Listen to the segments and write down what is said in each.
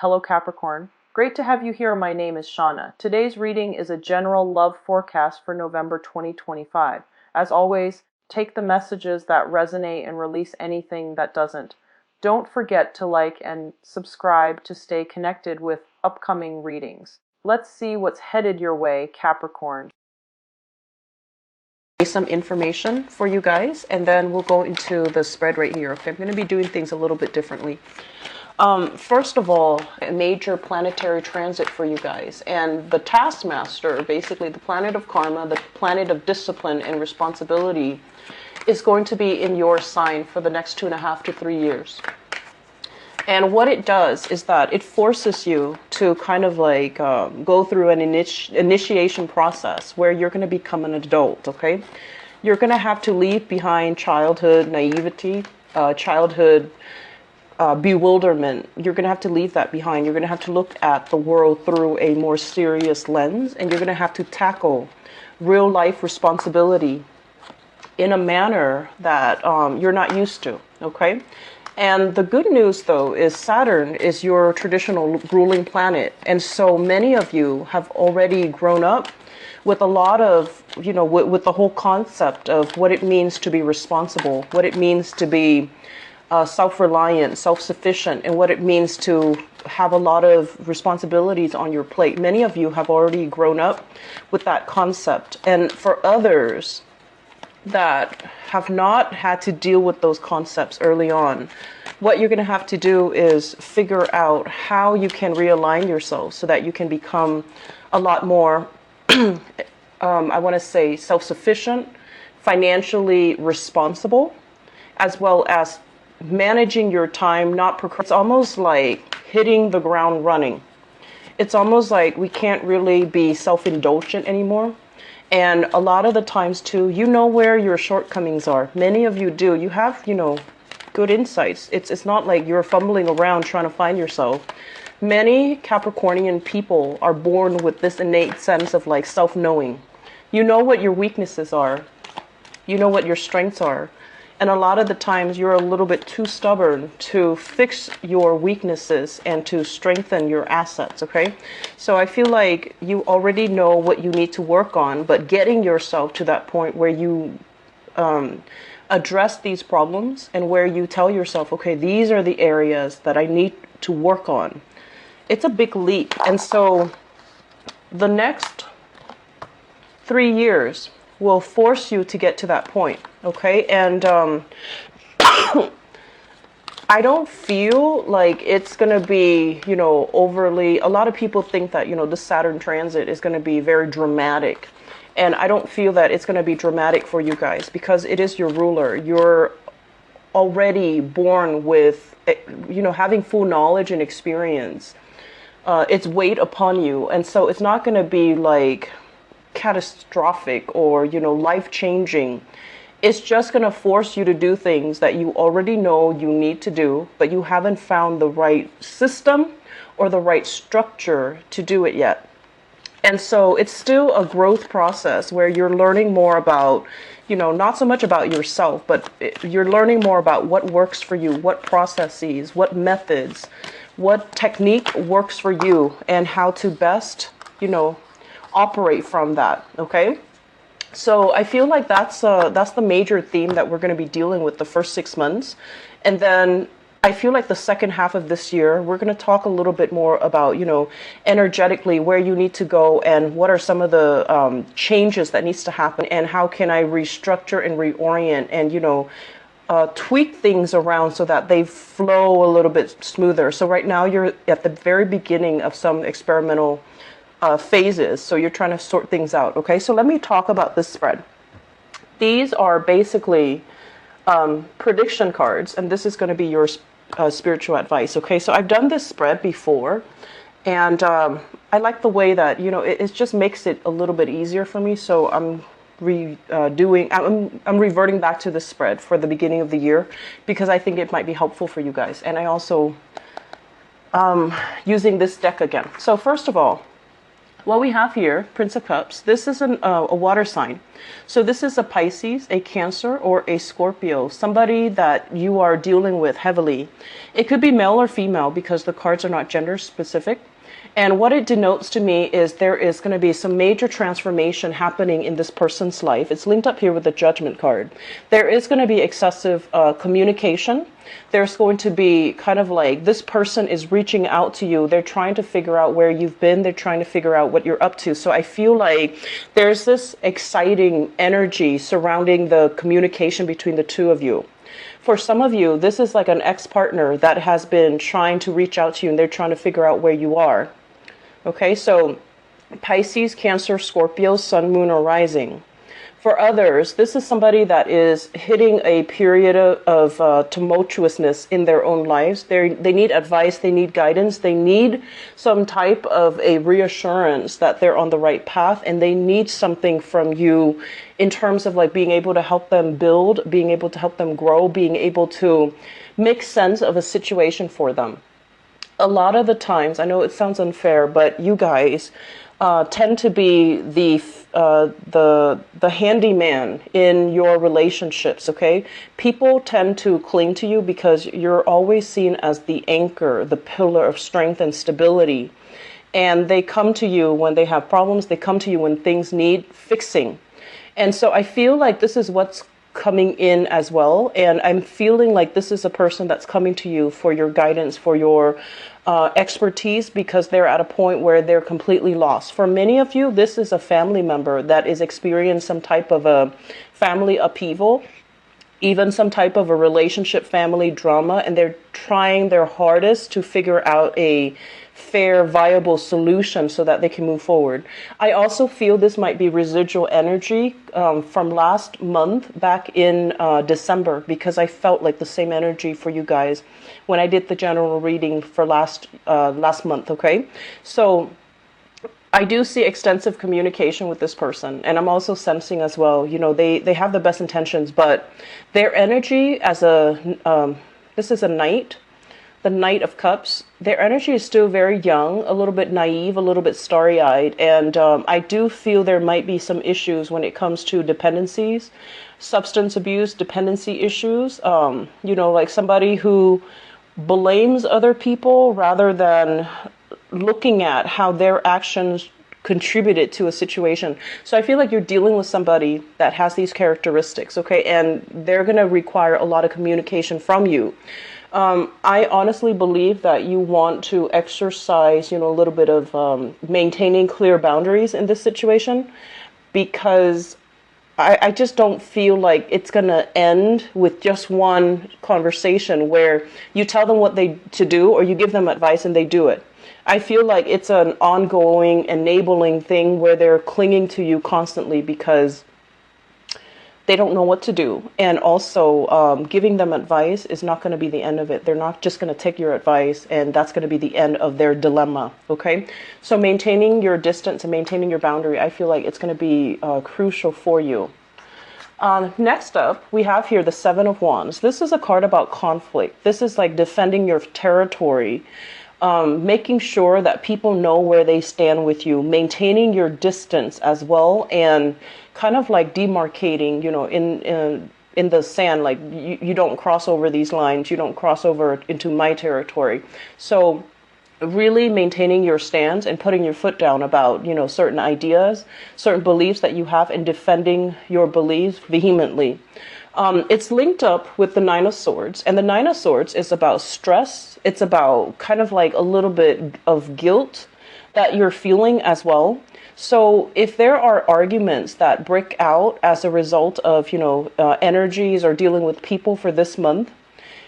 Hello Capricorn. Great to have you here. My name is Shauna. Today's reading is a general love forecast for November 2025. As always, take the messages that resonate and release anything that doesn't. Don't forget to like and subscribe to stay connected with upcoming readings. Let's see what's headed your way, Capricorn. Some information for you guys, and then we'll go into the spread right here. Okay, I'm going to be doing things a little bit differently. First of all, a major planetary transit for you guys, and the taskmaster, basically the planet of karma, the planet of discipline and responsibility, is going to be in your sign for the next 2.5 to 3 years. And what it does is that it forces you to kind of like go through an initiation process where you're going to become an adult, okay? You're going to have to leave behind childhood naivety, childhood bewilderment. You're going to have to leave that behind. You're going to have to look at the world through a more serious lens, and you're going to have to tackle real life responsibility in a manner that you're not used to, okay? And the good news, though, is Saturn is your traditional ruling planet. And so many of you have already grown up with a lot of, with the whole concept of what it means to be responsible, what it means to be self-reliant, self-sufficient, and what it means to have a lot of responsibilities on your plate. Many of you have already grown up with that concept. And for others that have not had to deal with those concepts early on, what you're going to have to do is figure out how you can realign yourself so that you can become a lot more, I want to say, self-sufficient, financially responsible, as well as managing your time, it's almost like hitting the ground running. It's almost like we can't really be self-indulgent anymore. And a lot of the times too, you know where your shortcomings are. Many of you do. You have, good insights. It's not like you're fumbling around trying to find yourself. Many Capricornian people are born with this innate sense of like self-knowing. You know what your weaknesses are. You know what your strengths are. And a lot of the times you're a little bit too stubborn to fix your weaknesses and to strengthen your assets, okay? So I feel like you already know what you need to work on, but getting yourself to that point where you address these problems and where you tell yourself, okay, these are the areas that I need to work on. It's a big leap. And so the next 3 years will force you to get to that point, okay? And I don't feel like it's going to be, overly, a lot of people think that, the Saturn transit is going to be very dramatic. And I don't feel that it's going to be dramatic for you guys because it is your ruler. You're already born with, having full knowledge and experience. It's weight upon you. And so it's not going to be like catastrophic or life-changing. It's just going to force you to do things that you already know you need to do, but you haven't found the right system or the right structure to do it yet. And so it's still a growth process where you're learning more about, not so much about yourself, but you're learning more about what works for you, what processes, what methods, what technique works for you, and how to best, operate from that, okay? So I feel like that's the major theme that we're going to be dealing with the first 6 months. And then I feel like the second half of this year, we're going to talk a little bit more about, energetically where you need to go and what are some of the changes that needs to happen and how can I restructure and reorient and, tweak things around so that they flow a little bit smoother. So right now you're at the very beginning of some experimental phases. So you're trying to sort things out. Okay, so let me talk about this spread. These are basically prediction cards, and this is going to be your spiritual advice. Okay, so I've done this spread before, and I like the way that it just makes it a little bit easier for me. So I'm reverting back to this spread for the beginning of the year because I think it might be helpful for you guys. And I also using this deck again. So first of all, What we have here, Prince of Cups, this is a water sign. So this is a Pisces, a Cancer, or a Scorpio, somebody that you are dealing with heavily. It could be male or female because the cards are not gender specific. And what it denotes to me is there is going to be some major transformation happening in this person's life. It's linked up here with the Judgment card. There is going to be excessive communication. There's going to be kind of like this person is reaching out to you. They're trying to figure out where you've been. They're trying to figure out what you're up to. So I feel like there's this exciting energy surrounding the communication between the two of you. For some of you, this is like an ex-partner that has been trying to reach out to you and they're trying to figure out where you are. Okay, so Pisces, Cancer, Scorpio, Sun, Moon, or Rising. For others, this is somebody that is hitting a period of tumultuousness in their own lives. They need advice, they need guidance, they need some type of a reassurance that they're on the right path, and they need something from you in terms of like being able to help them build, being able to help them grow, being able to make sense of a situation for them. A lot of the times, I know it sounds unfair, but you guys tend to be the handyman in your relationships, okay? People tend to cling to you because you're always seen as the anchor, the pillar of strength and stability. And they come to you when they have problems. They come to you when things need fixing. And so I feel like this is what's coming in as well, and I'm feeling like this is a person that's coming to you for your guidance, for your expertise, because they're at a point where they're completely lost. For many of you, this is a family member that is experiencing some type of a family upheaval, even some type of a relationship family drama, and they're trying their hardest to figure out a fair, viable solution so that they can move forward. I also feel this might be residual energy from last month back in December, because I felt like the same energy for you guys when I did the general reading for last month, okay? So I do see extensive communication with this person, and I'm also sensing as well, you know, they have the best intentions, but their energy as this is a knight, the Knight of Cups, their energy is still very young, a little bit naive, a little bit starry-eyed, and I do feel there might be some issues when it comes to dependencies, substance abuse, dependency issues, you know, like somebody who blames other people rather than looking at how their actions contributed to a situation. So I feel like you're dealing with somebody that has these characteristics, okay, and they're going to require a lot of communication from you. I honestly believe that you want to exercise, you know, a little bit of maintaining clear boundaries in this situation, because I just don't feel like it's going to end with just one conversation where you tell them what to do or you give them advice and they do it. I feel like it's an ongoing, enabling thing where they're clinging to you constantly because they don't know what to do. And also giving them advice is not going to be the end of it. They're not just going to take your advice and that's going to be the end of their dilemma. Okay. So maintaining your distance and maintaining your boundary, I feel like it's going to be crucial for you. Next up, we have here the Seven of Wands. This is a card about conflict. This is like defending your territory, making sure that people know where they stand with you, maintaining your distance as well, and kind of like demarcating, you know, in the sand, like you don't cross over these lines, you don't cross over into my territory. So really maintaining your stance and putting your foot down about, you know, certain ideas, certain beliefs that you have, and defending your beliefs vehemently. It's linked up with the Nine of Swords, and the Nine of Swords is about stress. It's about kind of like a little bit of guilt that you're feeling as well. So if there are arguments that break out as a result of, you know, energies or dealing with people for this month,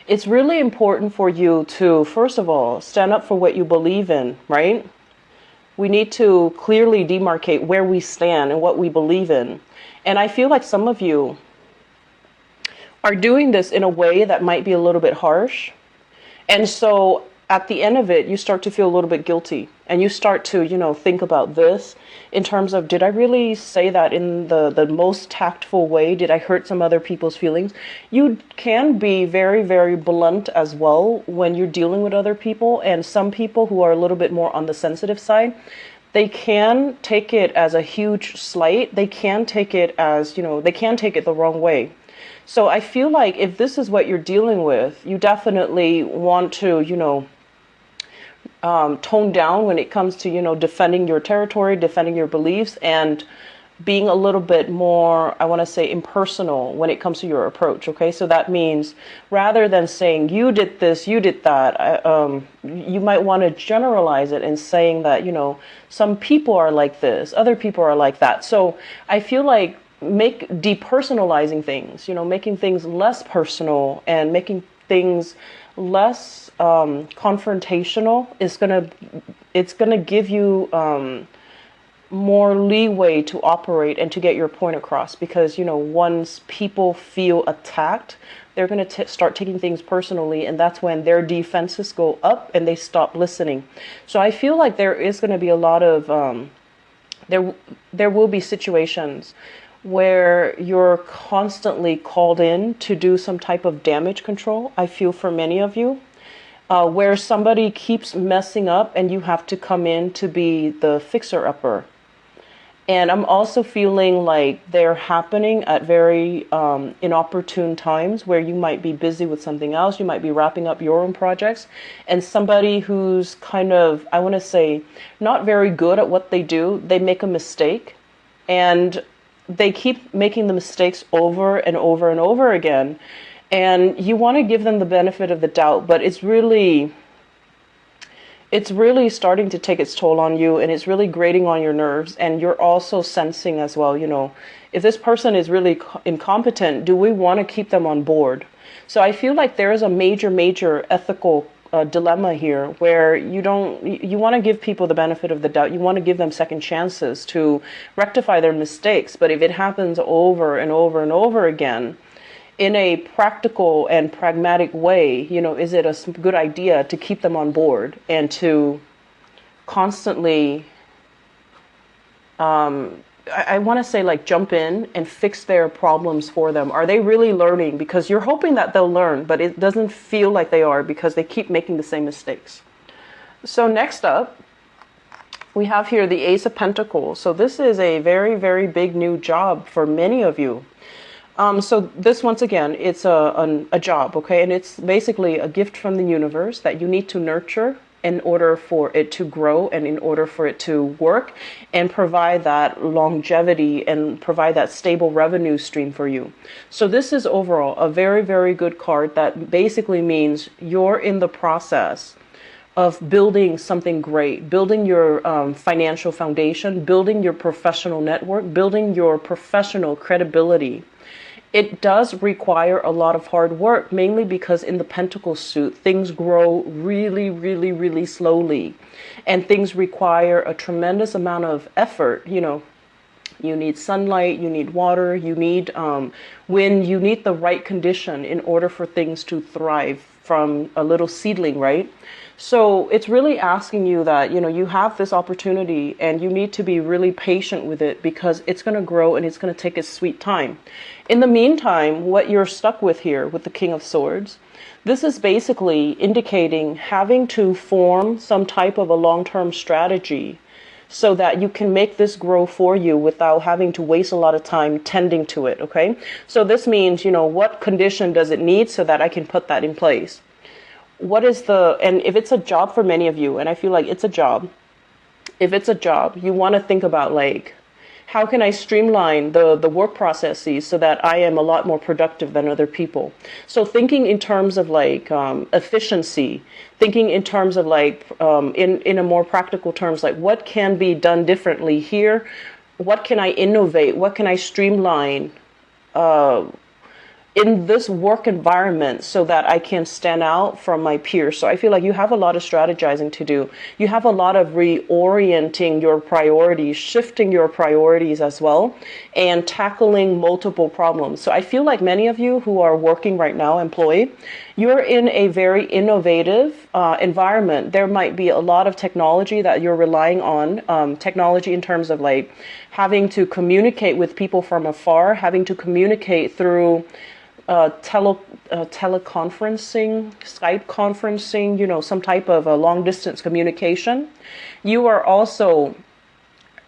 it's really important for you to, first of all, stand up for what you believe in, right? We need to clearly demarcate where we stand and what we believe in. And I feel like some of you are doing this in a way that might be a little bit harsh. And so at the end of it, you start to feel a little bit guilty, and you start to, you know, think about this in terms of, did I really say that in the most tactful way? Did I hurt some other people's feelings? You can be very, very blunt as well when you're dealing with other people, and some people who are a little bit more on the sensitive side, they can take it as a huge slight. They can take it as, they can take it the wrong way. So I feel like if this is what you're dealing with, you definitely want to, tone down when it comes to, defending your territory, defending your beliefs, and being a little bit more, I want to say, impersonal when it comes to your approach. Okay, so that means rather than saying you did this, you did that, you might want to generalize it and saying that, some people are like this, other people are like that. So I feel like depersonalizing things, making things less personal and making things less confrontational it's gonna give you more leeway to operate and to get your point across, because once people feel attacked, they're going to start taking things personally, and that's when their defenses go up and they stop listening. So I feel like there is going to be a lot of there will be situations where you're constantly called in to do some type of damage control. I feel for many of you, where somebody keeps messing up and you have to come in to be the fixer-upper. And I'm also feeling like they're happening at very inopportune times where you might be busy with something else. You might be wrapping up your own projects. And somebody who's kind of, I want to say, not very good at what they do, they make a mistake. And they keep making the mistakes over and over and over again. And you want to give them the benefit of the doubt, but it's really starting to take its toll on you, and it's really grating on your nerves. And you're also sensing as well, if this person is really incompetent, do we want to keep them on board? So I feel like there is a major ethical dilemma here where you want to give people the benefit of the doubt. You want to give them second chances to rectify their mistakes. But if it happens over and over and over again, in a practical and pragmatic way, is it a good idea to keep them on board and to constantly, I want to say, like, jump in and fix their problems for them? Are they really learning? Because you're hoping that they'll learn, but it doesn't feel like they are because they keep making the same mistakes. So next up, we have here the Ace of Pentacles. So this is a very, very big new job for many of you. So this, once again, it's a job, okay? And it's basically a gift from the universe that you need to nurture in order for it to grow and in order for it to work and provide that longevity and provide that stable revenue stream for you. So this is overall a very, very good card that basically means you're in the process of building something great, building your financial foundation, building your professional network, building your professional credibility. It does require a lot of hard work, mainly because in the Pentacle suit, things grow really, really, really slowly. And things require a tremendous amount of effort. You need sunlight, you need water, you need wind, you need the right condition in order for things to thrive from a little seedling, right? So it's really asking you that, you have this opportunity and you need to be really patient with it because it's going to grow and it's going to take its sweet time. In the meantime, what you're stuck with here with the King of Swords, this is basically indicating having to form some type of a long-term strategy so that you can make this grow for you without having to waste a lot of time tending to it, okay? So this means, what condition does it need so that I can put that in place? And if it's a job for many of you, and I feel like it's a job, if it's a job, you want to think about, like, how can I streamline the work processes so that I am a lot more productive than other people? So thinking in terms of, like, efficiency, thinking in terms of, like, in a more practical terms, like, what can be done differently here? What can I innovate? What can I streamline in this work environment so that I can stand out from my peers? So I feel like you have a lot of strategizing to do. You have a lot of reorienting your priorities, shifting your priorities as well, and tackling multiple problems. So I feel like many of you who are working right now, employed, you're in a very innovative environment. There might be a lot of technology that you're relying on, technology in terms of, like, having to communicate with people from afar, having to communicate through teleconferencing, Skype conferencing, some type of a long distance communication. You are also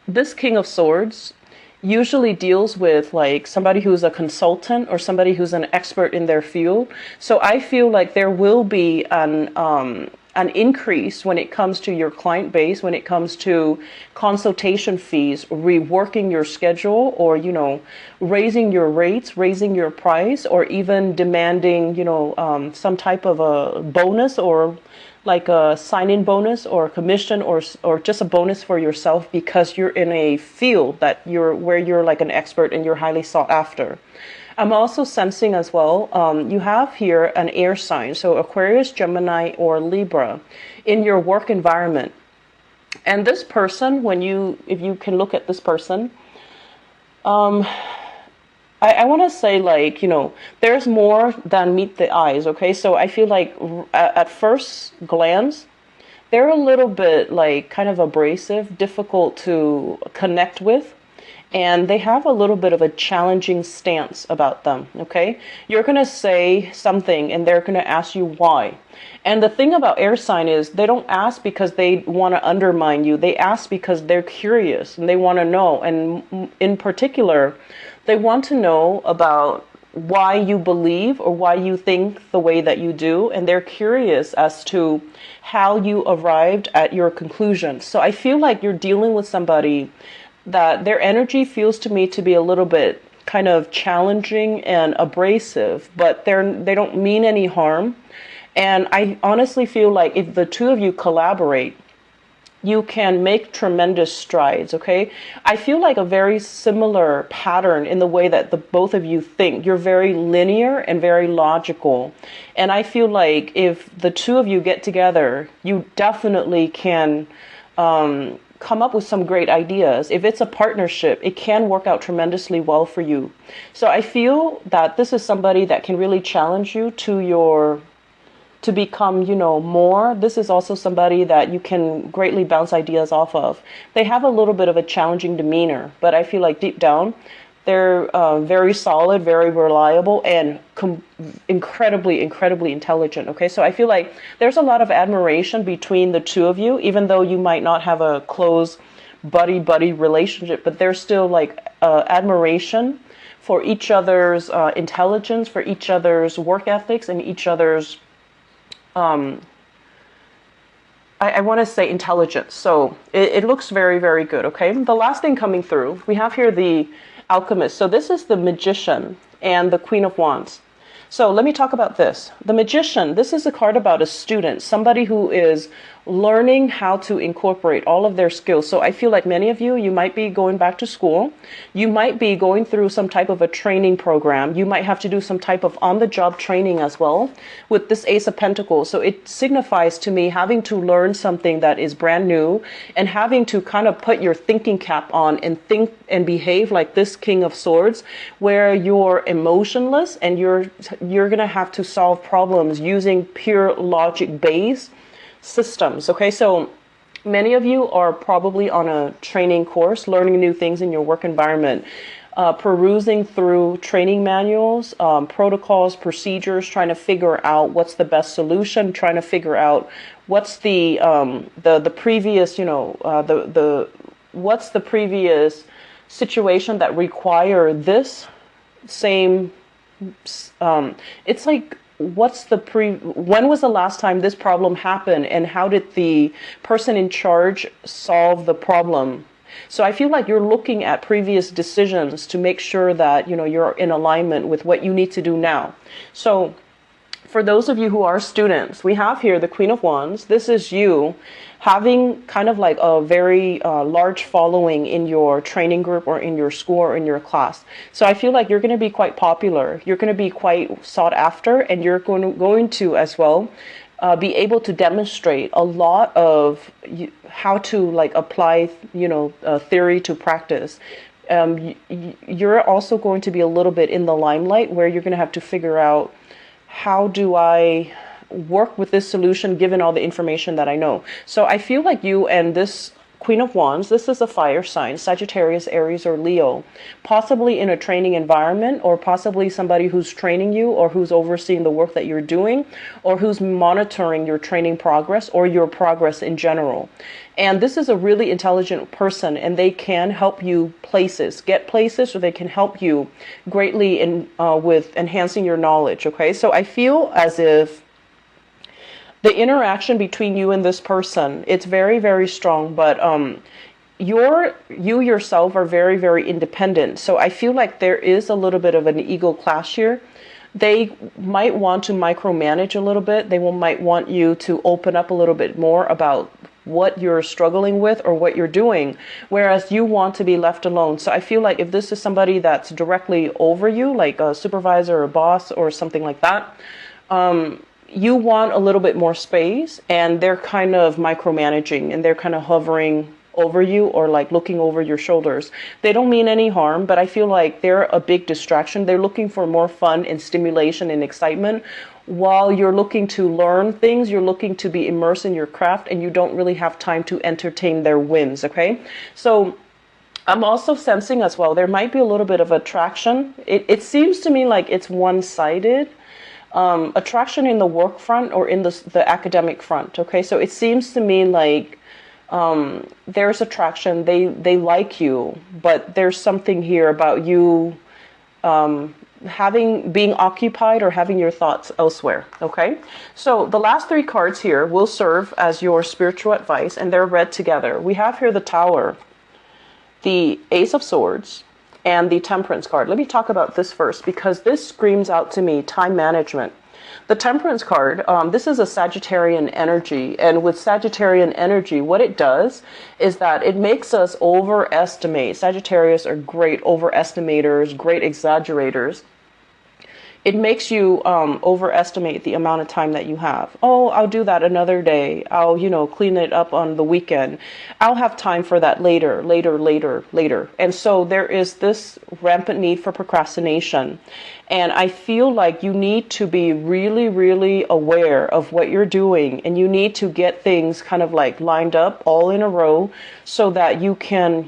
this King of Swords usually deals with like somebody who's a consultant or somebody who's an expert in their field. So I feel like there will be an increase when it comes to your client base, when it comes to consultation fees, reworking your schedule, or, you know, raising your rates, raising your price, or even demanding, you know, some type of a bonus, or like a sign-in bonus or a commission, or just a bonus for yourself because you're in a field that you're like an expert and you're highly sought after. I'm also sensing as well, you have here an air sign, so Aquarius, Gemini, or Libra in your work environment. And this person, if you can look at this person, I want to say, like, you know, there's more than meet the eyes, okay? So I feel like at first glance, they're a little bit like kind of abrasive, difficult to connect with, and they have a little bit of a challenging stance about them, okay? You're going to say something and they're going to ask you why. And the thing about air sign is they don't ask because they want to undermine you. They ask because they're curious and they want to know. And in particular, they want to know about why you believe or why you think the way that you do. And they're curious as to how you arrived at your conclusion. So I feel like you're dealing with somebody that their energy feels to me to be a little bit kind of challenging and abrasive, but they don't mean any harm. And I honestly feel like if the two of you collaborate, you can make tremendous strides, okay? I feel like a very similar pattern in the way that the both of you think. You're very linear and very logical. And I feel like if the two of you get together, you definitely can come up with some great ideas. If it's a partnership, it can work out tremendously well for you. So I feel that this is somebody that can really challenge you to become, you know, more. This is also somebody that you can greatly bounce ideas off of. They have a little bit of a challenging demeanor, but I feel like deep down, they're very solid, very reliable, and incredibly, incredibly intelligent. Okay, so I feel like there's a lot of admiration between the two of you, even though you might not have a close buddy-buddy relationship, but there's still like admiration for each other's intelligence, for each other's work ethics, and each other's I want to say intelligence. So it looks very, very good. Okay. The last thing coming through, we have here the Alchemist. So this is the Magician and the Queen of Wands. So let me talk about this. The Magician, this is a card about a student, somebody who is learning how to incorporate all of their skills. So I feel like many of you, you might be going back to school. You might be going through some type of a training program. You might have to do some type of on-the-job training as well with this Ace of Pentacles. So it signifies to me having to learn something that is brand new and having to kind of put your thinking cap on and think and behave like this King of Swords, where you're emotionless and you're going to have to solve problems using pure logic-based systems. Okay, so many of you are probably on a training course, learning new things in your work environment, perusing through training manuals, protocols, procedures, trying to figure out what's the best solution, trying to figure out what's the previous, what's the previous situation that require this same. It's like, when was the last time this problem happened, and how did the person in charge solve the problem? So I feel like you're looking at previous decisions to make sure that, you're in alignment with what you need to do now. So for those of you who are students, we have here the Queen of Wands. This is you having kind of like a very large following in your training group or in your school or in your class. So I feel like you're going to be quite popular. You're going to be quite sought after, and you're going to as well be able to demonstrate a lot of how to like apply, theory to practice. You're also going to be a little bit in the limelight, where you're going to have to figure out, how do I work with this solution given all the information that I know? So I feel like you and this Queen of Wands, this is a fire sign, Sagittarius, Aries, or Leo, possibly in a training environment, or possibly somebody who's training you or who's overseeing the work that you're doing, or who's monitoring your training progress or your progress in general. And this is a really intelligent person, and they can help you get places, or they can help you greatly with enhancing your knowledge, okay? So I feel as if the interaction between you and this person, it's very, very strong, but you yourself are very, very independent. So I feel like there is a little bit of an ego clash here. They might want to micromanage a little bit. Might want you to open up a little bit more about what you're struggling with or what you're doing, whereas you want to be left alone. So I feel like if this is somebody that's directly over you, like a supervisor or a boss or something like that, you want a little bit more space, and they're kind of micromanaging, and they're kind of hovering over you, or like looking over your shoulders. They don't mean any harm, but I feel like they're a big distraction. They're looking for more fun and stimulation and excitement, while you're looking to learn things, you're looking to be immersed in your craft, and you don't really have time to entertain their whims, okay? So I'm also sensing as well, there might be a little bit of attraction. It seems to me like it's one-sided. Attraction in the work front or in the academic front, okay? So it seems to me like there's attraction, they like you, but there's something here about you being occupied or having your thoughts elsewhere, okay? So the last three cards here will serve as your spiritual advice, and they're read together. We have here the Tower, the Ace of Swords, and the Temperance card. Let me talk about this first, because this screams out to me time management. The Temperance card, this is a Sagittarian energy, and with Sagittarian energy, what it does is that it makes us overestimate. Sagittarius are great overestimators, great exaggerators. It makes you overestimate the amount of time that you have. Oh, I'll do that another day. I'll, clean it up on the weekend. I'll have time for that later. And so there is this rampant need for procrastination. And I feel like you need to be really, really aware of what you're doing. And you need to get things kind of like lined up all in a row so that you can,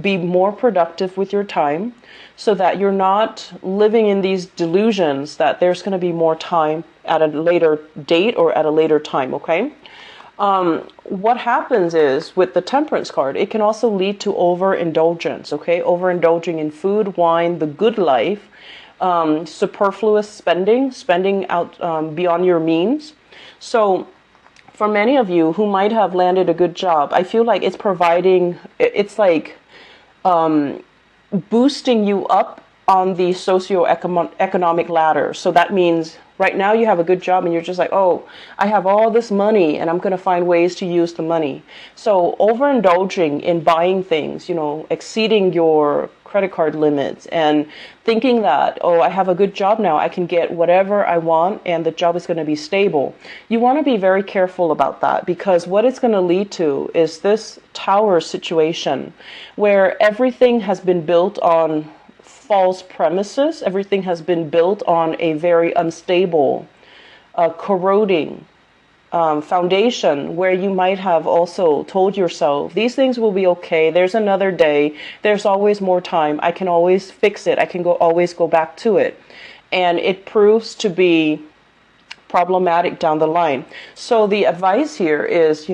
be more productive with your time, so that you're not living in these delusions that there's going to be more time at a later date or at a later time, okay? What happens is with the Temperance card, it can also lead to overindulgence, okay? Overindulging in food, wine, the good life, superfluous spending out beyond your means. So for many of you who might have landed a good job, I feel like it's like boosting you up on the socioeconomic ladder. So that means right now you have a good job and you're just like, oh, I have all this money and I'm going to find ways to use the money. So overindulging in buying things, exceeding your credit card limits and thinking that, oh, I have a good job now, I can get whatever I want and the job is going to be stable. You want to be very careful about that, because what it's going to lead to is this Tower situation where everything has been built on false premises. Everything has been built on a very unstable, corroding foundation, where you might have also told yourself, these things will be okay. There's another day. There's always more time. I can always fix it. I can always go back to it. And it proves to be problematic down the line. So the advice here is,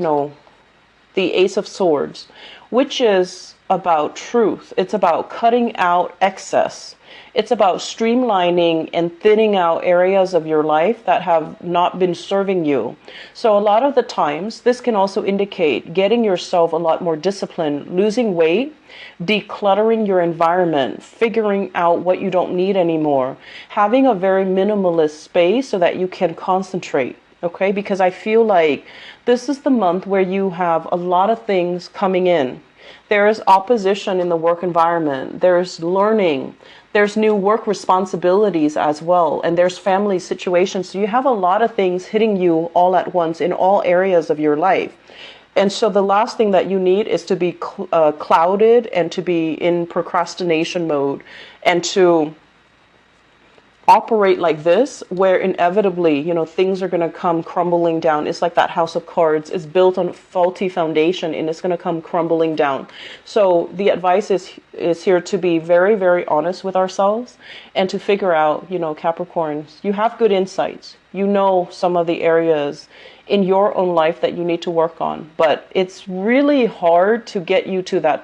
the Ace of Swords, which is about truth. It's about cutting out excess. It's about streamlining and thinning out areas of your life that have not been serving you. So a lot of the times, this can also indicate getting yourself a lot more disciplined, losing weight, decluttering your environment, figuring out what you don't need anymore, having a very minimalist space so that you can concentrate. Okay, because I feel like this is the month where you have a lot of things coming in. There is opposition in the work environment. There's learning. There's new work responsibilities as well. And there's family situations. So you have a lot of things hitting you all at once in all areas of your life. And so the last thing that you need is to be clouded and to be in procrastination mode and to operate like this, where inevitably, you know, things are going to come crumbling down. It's like that house of cards. It's built on a faulty foundation and it's going to come crumbling down. So the advice is here to be very, very honest with ourselves and to figure out, you know, Capricorns, you have good insights. You know some of the areas in your own life that you need to work on, but it's really hard to get you to that